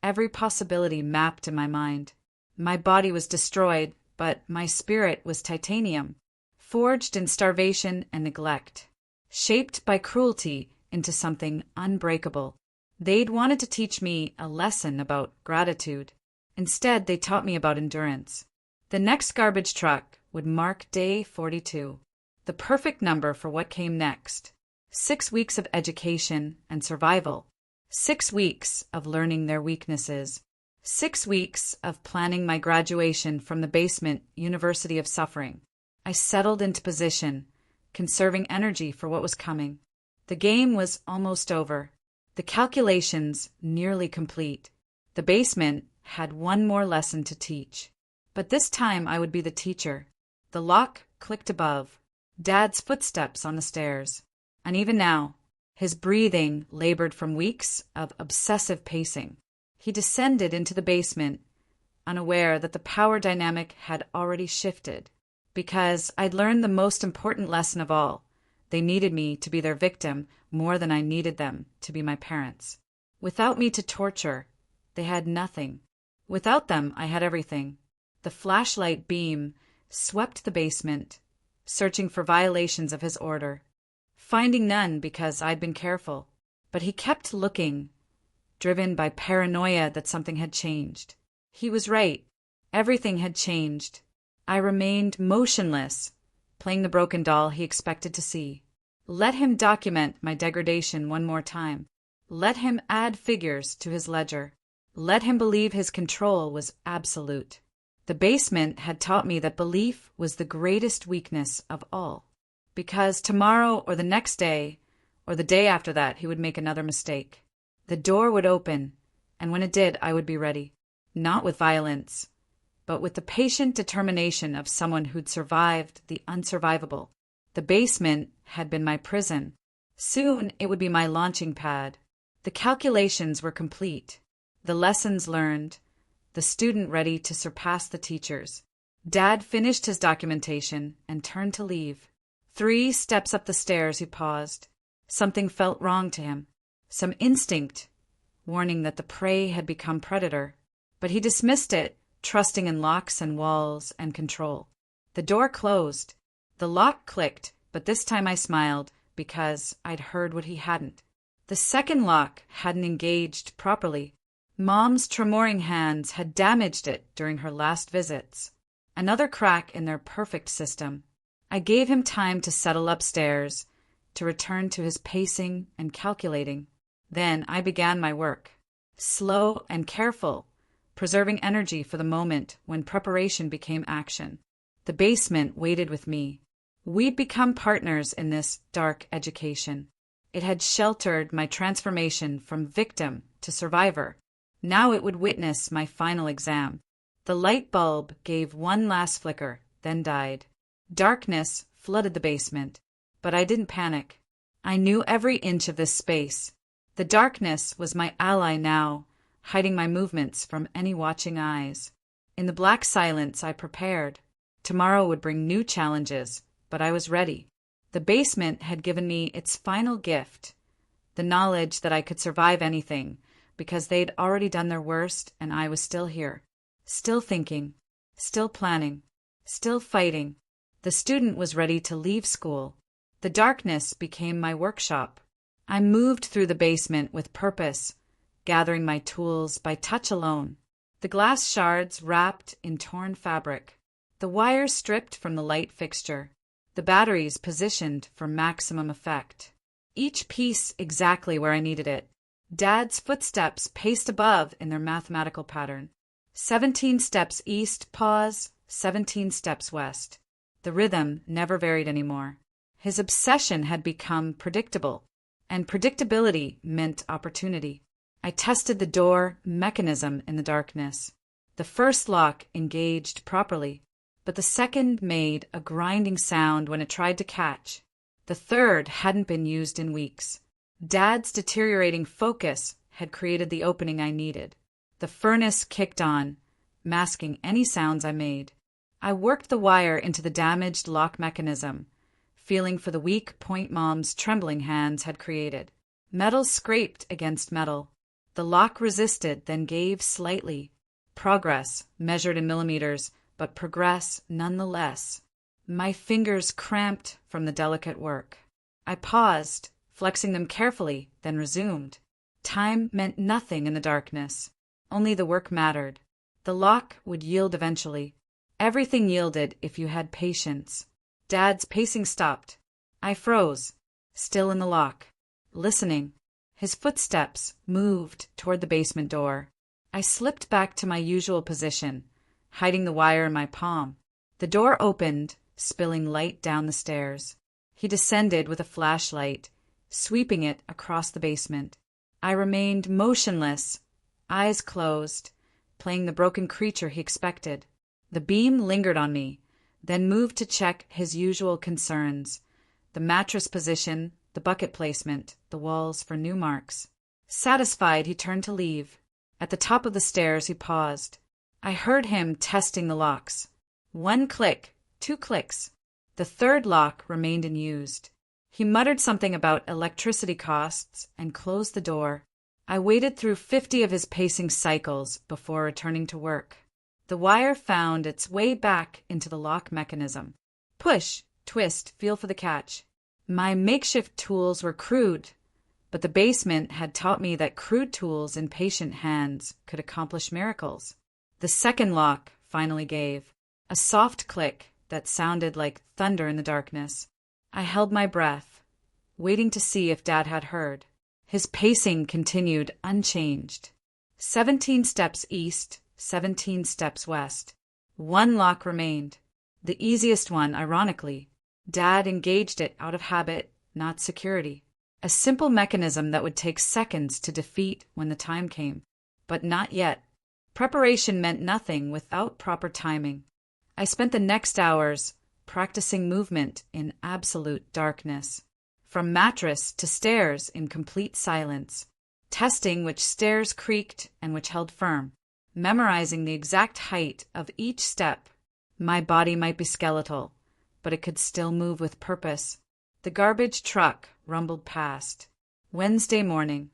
every possibility mapped in my mind. My body was destroyed, but my spirit was titanium, forged in starvation and neglect, shaped by cruelty into something unbreakable. They'd wanted to teach me a lesson about gratitude. Instead, they taught me about endurance. The next garbage truck would mark day 42, the perfect number for what came next. 6 weeks of education and survival. 6 weeks of learning their weaknesses. 6 weeks of planning my graduation from the basement University of Suffering. I settled into position, conserving energy for what was coming. The game was almost over. The calculations nearly complete. The basement had one more lesson to teach. But this time I would be the teacher. The lock clicked above. Dad's footsteps on the stairs. And even now, his breathing labored from weeks of obsessive pacing. He descended into the basement, unaware that the power dynamic had already shifted. Because I'd learned the most important lesson of all. They needed me to be their victim more than I needed them to be my parents. Without me to torture, they had nothing. Without them, I had everything. The flashlight beam swept the basement, searching for violations of his order. Finding none because I'd been careful. But he kept looking, driven by paranoia that something had changed. He was right. Everything had changed. I remained motionless, playing the broken doll he expected to see. Let him document my degradation one more time. Let him add figures to his ledger. Let him believe his control was absolute. The basement had taught me that belief was the greatest weakness of all, because tomorrow or the next day or the day after that he would make another mistake. The door would open, and when it did, I would be ready, not with violence, but with the patient determination of someone who'd survived the unsurvivable. The basement had been my prison. Soon it would be my launching pad. The calculations were complete, the lessons learned, the student ready to surpass the teachers. Dad finished his documentation and turned to leave. 3 steps up the stairs he paused. Something felt wrong to him. Some instinct, warning that the prey had become predator. But he dismissed it, trusting in locks and walls and control. The door closed. The lock clicked, but this time I smiled because I'd heard what he hadn't. The second lock hadn't engaged properly. Mom's tremoring hands had damaged it during her last visits. Another crack in their perfect system. I gave him time to settle upstairs, to return to his pacing and calculating. Then I began my work. Slow and careful, preserving energy for the moment when preparation became action. The basement waited with me. We'd become partners in this dark education. It had sheltered my transformation from victim to survivor. Now it would witness my final exam. The light bulb gave one last flicker, then died. Darkness flooded the basement, but I didn't panic. I knew every inch of this space. The darkness was my ally now, hiding my movements from any watching eyes. In the black silence, I prepared. Tomorrow would bring new challenges, but I was ready. The basement had given me its final gift, the knowledge that I could survive anything, because they'd already done their worst and I was still here, still thinking, still planning, still fighting. The student was ready to leave school. The darkness became my workshop. I moved through the basement with purpose, gathering my tools by touch alone. The glass shards wrapped in torn fabric, the wires stripped from the light fixture, the batteries positioned for maximum effect. Each piece exactly where I needed it. Dad's footsteps paced above in their mathematical pattern. 17 steps east, pause, 17 steps west. The rhythm never varied anymore. His obsession had become predictable, and predictability meant opportunity. I tested the door mechanism in the darkness. The first lock engaged properly, but the second made a grinding sound when it tried to catch. The third hadn't been used in weeks. Dad's deteriorating focus had created the opening I needed. The furnace kicked on, masking any sounds I made. I worked the wire into the damaged lock mechanism, feeling for the weak point Mom's trembling hands had created. Metal scraped against metal. The lock resisted, then gave slightly. Progress, measured in millimeters, but progress nonetheless. My fingers cramped from the delicate work. I paused, flexing them carefully, then resumed. Time meant nothing in the darkness. Only the work mattered. The lock would yield eventually. Everything yielded if you had patience. Dad's pacing stopped. I froze, still in the lock, listening. His footsteps moved toward the basement door. I slipped back to my usual position, hiding the wire in my palm. The door opened, spilling light down the stairs. He descended with a flashlight, sweeping it across the basement. I remained motionless, eyes closed, playing the broken creature he expected. The beam lingered on me, then moved to check his usual concerns: the mattress position, the bucket placement, the walls for new marks. Satisfied, he turned to leave. At the top of the stairs, he paused. I heard him testing the locks. 1 click, 2 clicks. The third lock remained unused. He muttered something about electricity costs and closed the door. I waited through 50 of his pacing cycles before returning to work. The wire found its way back into the lock mechanism. Push, twist, feel for the catch. My makeshift tools were crude, but the basement had taught me that crude tools in patient hands could accomplish miracles. The second lock finally gave. A soft click that sounded like thunder in the darkness. I held my breath, waiting to see if Dad had heard. His pacing continued unchanged. 17 steps east, 17 steps west. One lock remained. The easiest one, ironically. Dad engaged it out of habit, not security. A simple mechanism that would take seconds to defeat when the time came. But not yet. Preparation meant nothing without proper timing. I spent the next hours practicing movement in absolute darkness. From mattress to stairs in complete silence. Testing which stairs creaked and which held firm. Memorizing the exact height of each step. My body might be skeletal, but it could still move with purpose. The garbage truck rumbled past. Wednesday morning.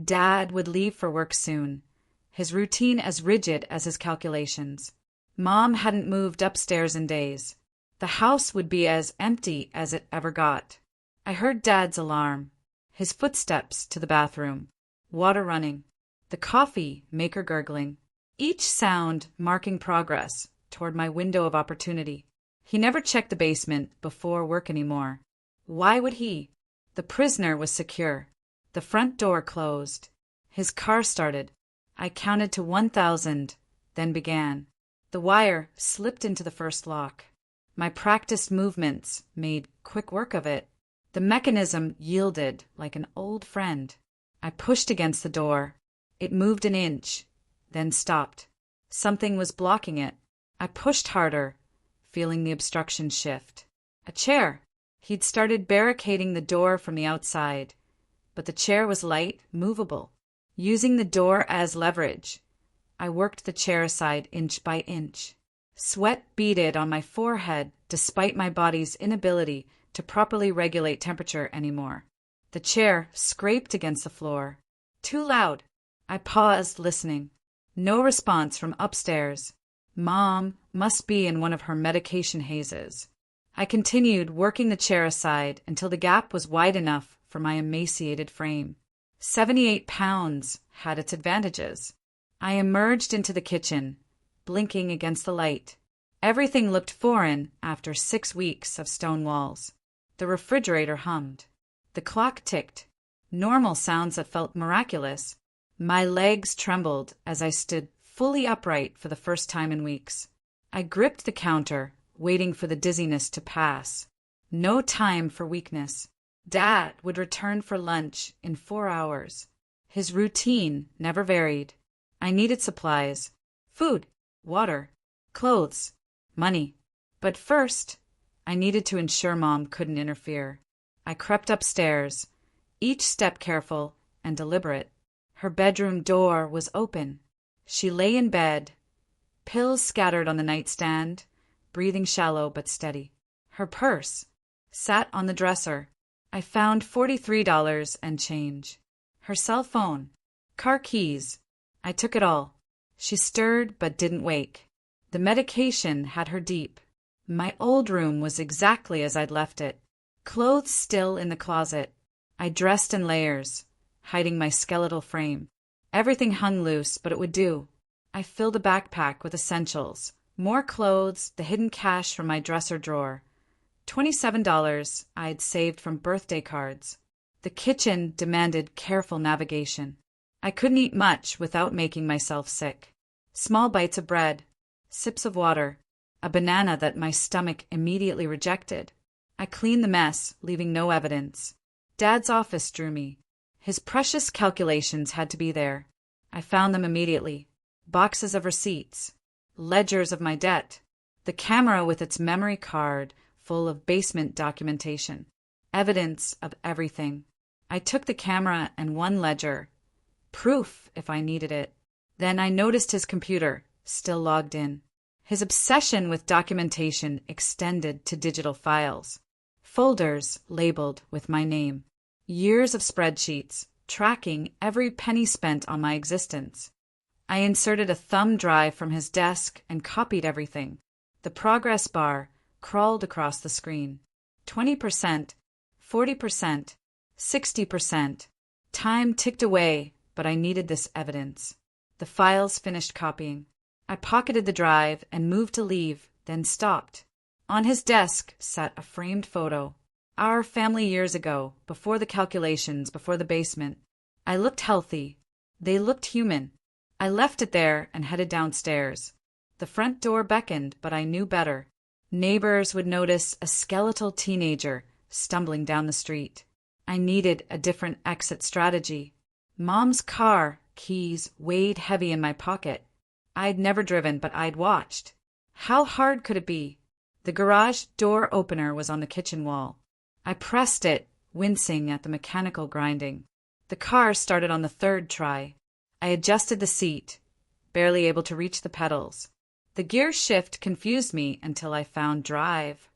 Dad would leave for work soon. His routine as rigid as his calculations. Mom hadn't moved upstairs in days. The house would be as empty as it ever got. I heard Dad's alarm. His footsteps to the bathroom. Water running. The coffee maker gurgling. Each sound marking progress toward my window of opportunity. He never checked the basement before work anymore. Why would he? The prisoner was secure. The front door closed. His car started. I counted to 1,000, then began. The wire slipped into the first lock. My practiced movements made quick work of it. The mechanism yielded like an old friend. I pushed against the door. It moved an inch, then stopped. Something was blocking it. I pushed harder, feeling the obstruction shift. A chair. He'd started barricading the door from the outside, but the chair was light, movable. Using the door as leverage, I worked the chair aside inch by inch. Sweat beaded on my forehead despite my body's inability to properly regulate temperature anymore. The chair scraped against the floor. Too loud. I paused, listening. No response from upstairs. Mom must be in one of her medication hazes. I continued working the chair aside until the gap was wide enough for my emaciated frame. 78 pounds had its advantages. I emerged into the kitchen, blinking against the light. Everything looked foreign after 6 weeks of stone walls. The refrigerator hummed. The clock ticked. Normal sounds that felt miraculous. My legs trembled as I stood fully upright for the first time in weeks. I gripped the counter, waiting for the dizziness to pass. No time for weakness. Dad would return for lunch in 4 hours. His routine never varied. I needed supplies. Food, water, clothes, money. But first, I needed to ensure Mom couldn't interfere. I crept upstairs, each step careful and deliberate. Her bedroom door was open. She lay in bed, pills scattered on the nightstand, breathing shallow but steady. Her purse sat on the dresser. I found $43 and change. Her cell phone, car keys. I took it all. She stirred but didn't wake. The medication had her deep. My old room was exactly as I'd left it. Clothes still in the closet. I dressed in layers, hiding my skeletal frame. Everything hung loose, but it would do. I filled a backpack with essentials. More clothes, the hidden cash from my dresser drawer. $27 I'd saved from birthday cards. The kitchen demanded careful navigation. I couldn't eat much without making myself sick. Small bites of bread, sips of water, a banana that my stomach immediately rejected. I cleaned the mess, leaving no evidence. Dad's office drew me. His precious calculations had to be there. I found them immediately. Boxes of receipts, ledgers of my debt, the camera with its memory card full of basement documentation, evidence of everything. I took the camera and one ledger, proof if I needed it. Then I noticed his computer, still logged in. His obsession with documentation extended to digital files. Folders labeled with my name. Years of spreadsheets, tracking every penny spent on my existence. I inserted a thumb drive from his desk and copied everything. The progress bar crawled across the screen. 20%, 40%, 60%. Time ticked away, but I needed this evidence. The files finished copying. I pocketed the drive and moved to leave, then stopped. On his desk sat a framed photo. Our family years ago, before the calculations, before the basement. I looked healthy. They looked human. I left it there and headed downstairs. The front door beckoned, but I knew better. Neighbors would notice a skeletal teenager stumbling down the street. I needed a different exit strategy. Mom's car keys weighed heavy in my pocket. I'd never driven, but I'd watched. How hard could it be? The garage door opener was on the kitchen wall. I pressed it, wincing at the mechanical grinding. The car started on the third try. I adjusted the seat, barely able to reach the pedals. The gear shift confused me until I found drive.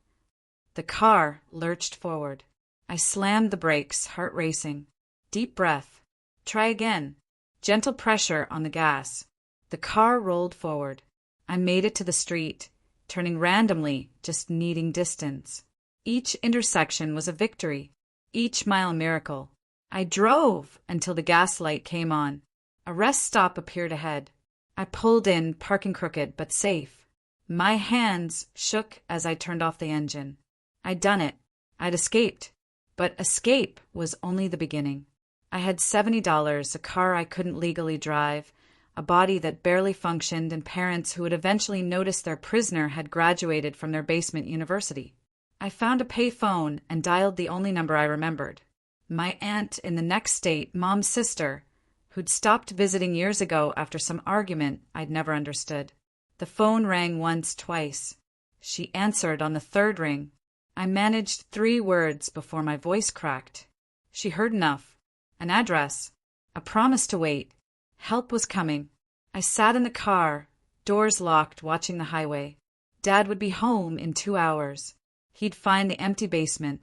The car lurched forward. I slammed the brakes, heart racing. Deep breath. Try again. Gentle pressure on the gas. The car rolled forward. I made it to the street, turning randomly, just needing distance. Each intersection was a victory. Each mile a miracle. I drove until the gas light came on. A rest stop appeared ahead. I pulled in, parking crooked but safe. My hands shook as I turned off the engine. I'd done it. I'd escaped. But escape was only the beginning. I had $70, a car I couldn't legally drive, a body that barely functioned, and parents who would eventually notice their prisoner had graduated from their basement university. I found a pay phone and dialed the only number I remembered. My aunt in the next state, Mom's sister, who'd stopped visiting years ago after some argument I'd never understood. The phone rang once, twice. She answered on the third ring. I managed 3 words before my voice cracked. She heard enough. An address. A promise to wait. Help was coming. I sat in the car, doors locked, watching the highway. Dad would be home in 2 hours. He'd find the empty basement,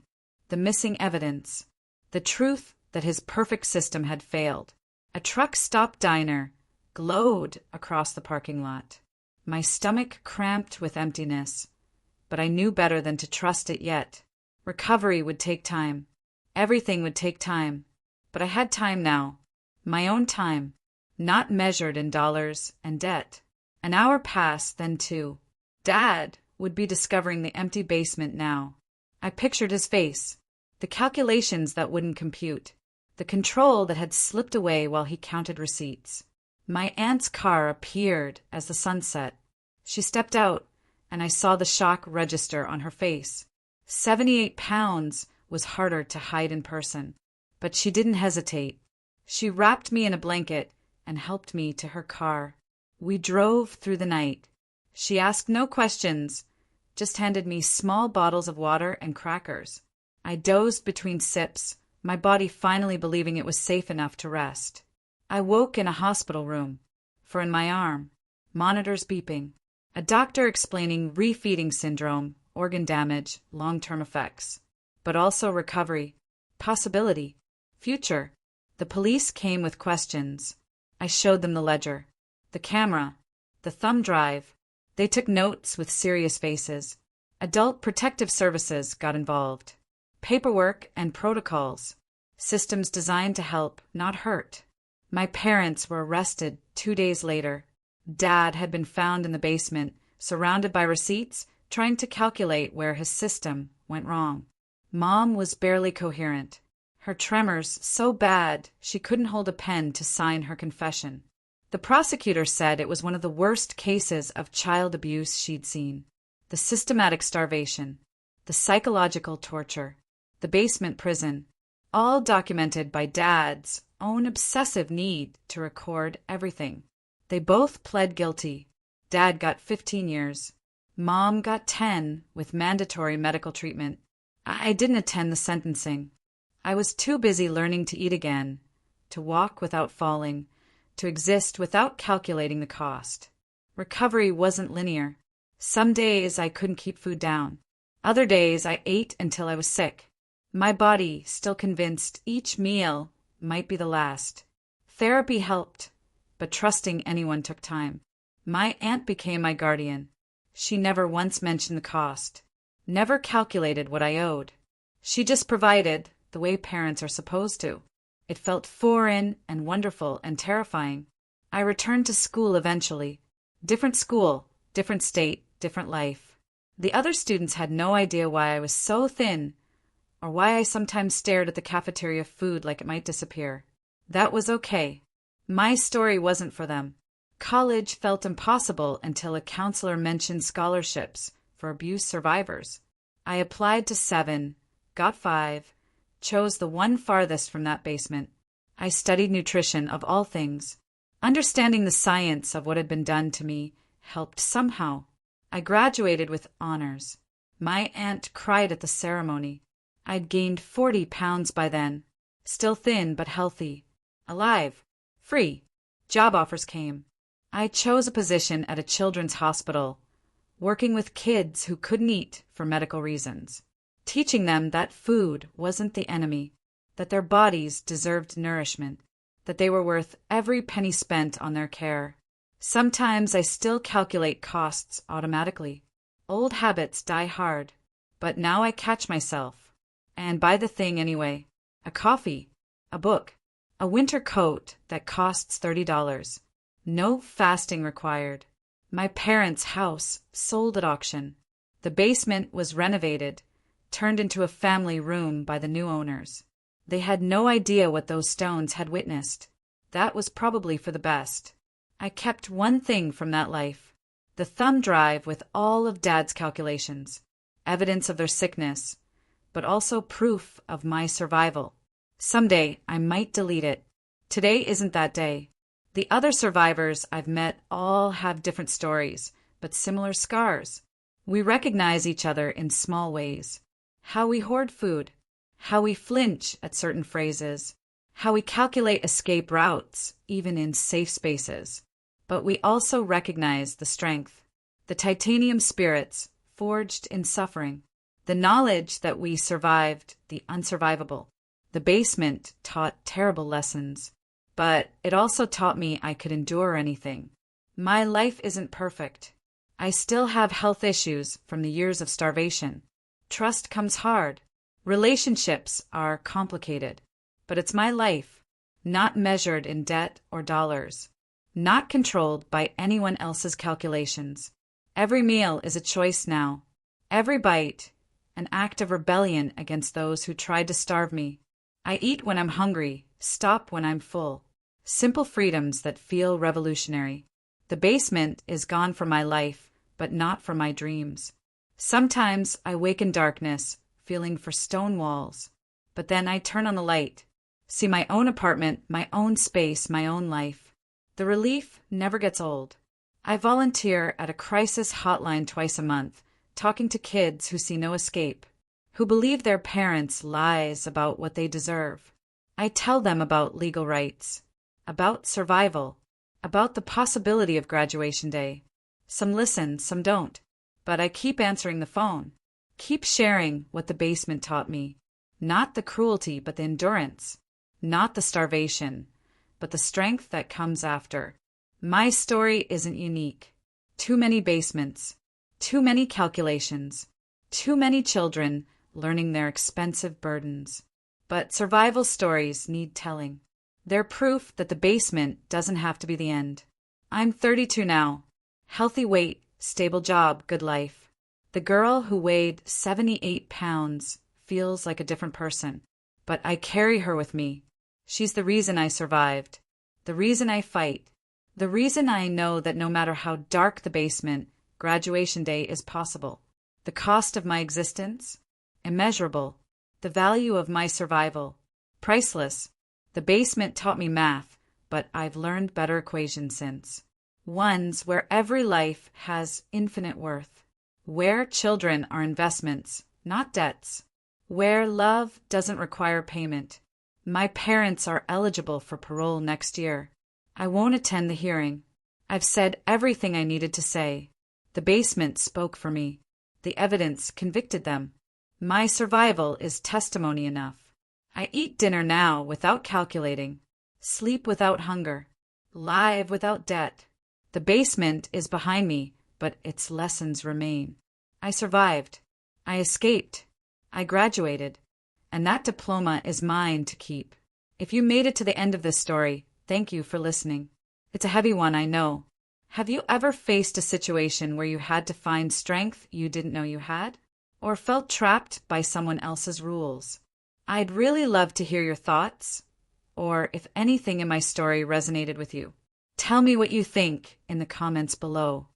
the missing evidence, the truth that his perfect system had failed. A truck-stop diner glowed across the parking lot. My stomach cramped with emptiness, but I knew better than to trust it yet. Recovery would take time. Everything would take time. But I had time now. My own time. Not measured in dollars and debt. An hour passed, then 2. Dad would be discovering the empty basement now. I pictured his face. The calculations that wouldn't compute. The control that had slipped away while he counted receipts. My aunt's car appeared as the sun set. She stepped out, and I saw the shock register on her face. 78 pounds was harder to hide in person. But she didn't hesitate. She wrapped me in a blanket and helped me to her car. We drove through the night. She asked no questions, just handed me small bottles of water and crackers. I dozed between sips, my body finally believing it was safe enough to rest. I woke in a hospital room, for in my arm, monitors beeping, a doctor explaining refeeding syndrome, organ damage, long-term effects, but also recovery, possibility, future. The police came with questions. I showed them the ledger, the camera, the thumb drive. They took notes with serious faces. Adult Protective Services got involved. Paperwork and protocols. Systems designed to help, not hurt. My parents were arrested 2 days later. Dad had been found in the basement, surrounded by receipts, trying to calculate where his system went wrong. Mom was barely coherent. Her tremors so bad she couldn't hold a pen to sign her confession. The prosecutor said it was one of the worst cases of child abuse she'd seen. The systematic starvation, the psychological torture, the basement prison, all documented by Dad's own obsessive need to record everything. They both pled guilty. Dad got 15 years. Mom got 10 with mandatory medical treatment. I didn't attend the sentencing. I was too busy learning to eat again, to walk without falling, to exist without calculating the cost. Recovery wasn't linear. Some days I couldn't keep food down. Other days I ate until I was sick. My body still convinced each meal might be the last. Therapy helped, but trusting anyone took time. My aunt became my guardian. She never once mentioned the cost, never calculated what I owed. She just provided the way parents are supposed to. It felt foreign and wonderful and terrifying. I returned to school eventually. Different school, different state, different life. The other students had no idea why I was so thin, or why I sometimes stared at the cafeteria food like it might disappear. That was okay. My story wasn't for them. College felt impossible until a counselor mentioned scholarships for abuse survivors. I applied to 7, got 5, chose the one farthest from that basement. I studied nutrition of all things. Understanding the science of what had been done to me helped somehow. I graduated with honors. My aunt cried at the ceremony. I'd gained 40 pounds by then. Still thin but healthy. Alive. Free. Job offers came. I chose a position at a children's hospital, working with kids who couldn't eat for medical reasons, teaching them that food wasn't the enemy, that their bodies deserved nourishment, that they were worth every penny spent on their care. Sometimes I still calculate costs automatically. Old habits die hard, but now I catch myself and buy the thing anyway. A coffee, a book, a winter coat that costs $30. No fasting required. My parents' house sold at auction. The basement was renovated, turned into a family room by the new owners. They had no idea what those stones had witnessed. That was probably for the best. I kept one thing from that life: the thumb drive with all of Dad's calculations, evidence of their sickness, but also proof of my survival. Someday I might delete it. Today isn't that day. The other survivors I've met all have different stories, but similar scars. We recognize each other in small ways. How we hoard food, how we flinch at certain phrases, how we calculate escape routes, even in safe spaces. But we also recognize the strength, the titanium spirits forged in suffering, the knowledge that we survived the unsurvivable. The basement taught terrible lessons, but it also taught me I could endure anything. My life isn't perfect. I still have health issues from the years of starvation. Trust comes hard. Relationships are complicated. But it's my life, not measured in debt or dollars, not controlled by anyone else's calculations. Every meal is a choice now. Every bite, an act of rebellion against those who tried to starve me. I eat when I'm hungry, stop when I'm full. Simple freedoms that feel revolutionary. The basement is gone from my life, but not from my dreams. Sometimes I wake in darkness, feeling for stone walls. But then I turn on the light, see my own apartment, my own space, my own life. The relief never gets old. I volunteer at a crisis hotline twice a month, talking to kids who see no escape, who believe their parents' lies about what they deserve. I tell them about legal rights, about survival, about the possibility of graduation day. Some listen, some don't, but I keep answering the phone, keep sharing what the basement taught me. Not the cruelty, but the endurance. Not the starvation, but the strength that comes after. My story isn't unique. Too many basements, too many calculations, too many children learning their expensive burdens. But survival stories need telling. They're proof that the basement doesn't have to be the end. I'm 32 now. Healthy weight, stable job, good life. The girl who weighed 78 pounds feels like a different person, but I carry her with me. She's the reason I survived, the reason I fight, the reason I know that no matter how dark the basement, graduation day is possible. The cost of my existence? Immeasurable. The value of my survival? Priceless. The basement taught me math, but I've learned better equations since. Ones where every life has infinite worth. Where children are investments, not debts. Where love doesn't require payment. My parents are eligible for parole next year. I won't attend the hearing. I've said everything I needed to say. The basement spoke for me. The evidence convicted them. My survival is testimony enough. I eat dinner now without calculating, sleep without hunger, live without debt. The basement is behind me, but its lessons remain. I survived. I escaped. I graduated. And that diploma is mine to keep. If you made it to the end of this story, thank you for listening. It's a heavy one, I know. Have you ever faced a situation where you had to find strength you didn't know you had? Or felt trapped by someone else's rules? I'd really love to hear your thoughts, or if anything in my story resonated with you. Tell me what you think in the comments below.